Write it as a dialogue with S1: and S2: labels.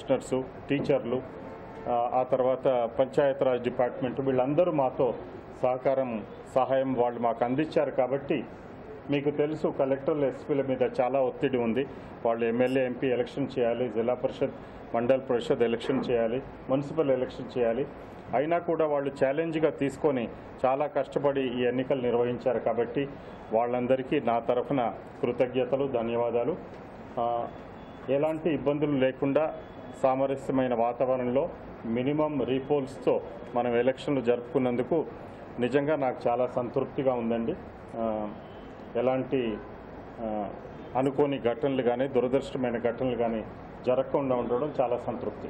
S1: Commissioners, టీచర్లు, ఆ తర్వాత పంచాయతీరాజ్ డిపార్ట్మెంట్ వీళ్ళందరూ మాతో సహాయం వాళ్ళు మాకు అందించారు. కాబట్టి మీకు తెలుసు కలెక్టర్లు, ఎస్పీల మీద చాలా ఒత్తిడి ఉంది. వాళ్ళు ఎమ్మెల్యే, ఎంపీ ఎలక్షన్ చేయాలి, జిల్లా పరిషత్, మండల్ పరిషత్ ఎలక్షన్ చేయాలి, మున్సిపల్ ఎలక్షన్ చేయాలి. అయినా కూడా వాళ్ళు ఛాలెంజ్గా తీసుకొని చాలా కష్టపడి ఈ ఎన్నికలు నిర్వహించారు. కాబట్టి వాళ్ళందరికీ నా తరఫున కృతజ్ఞతలు, ధన్యవాదాలు. ఎలాంటి ఇబ్బందులు లేకుండా సామరస్యమైన వాతావరణంలో మినిమం రీపోల్స్తో మనం ఎలక్షన్లు జరుపుకున్నందుకు నిజంగా నాకు చాలా సంతృప్తిగా ఉందండి. ఎలాంటి అనుకోని ఘటనలు కానీ, దురదృష్టమైన ఘటనలు కానీ జరగకుండా ఉండడం చాలా సంతృప్తి.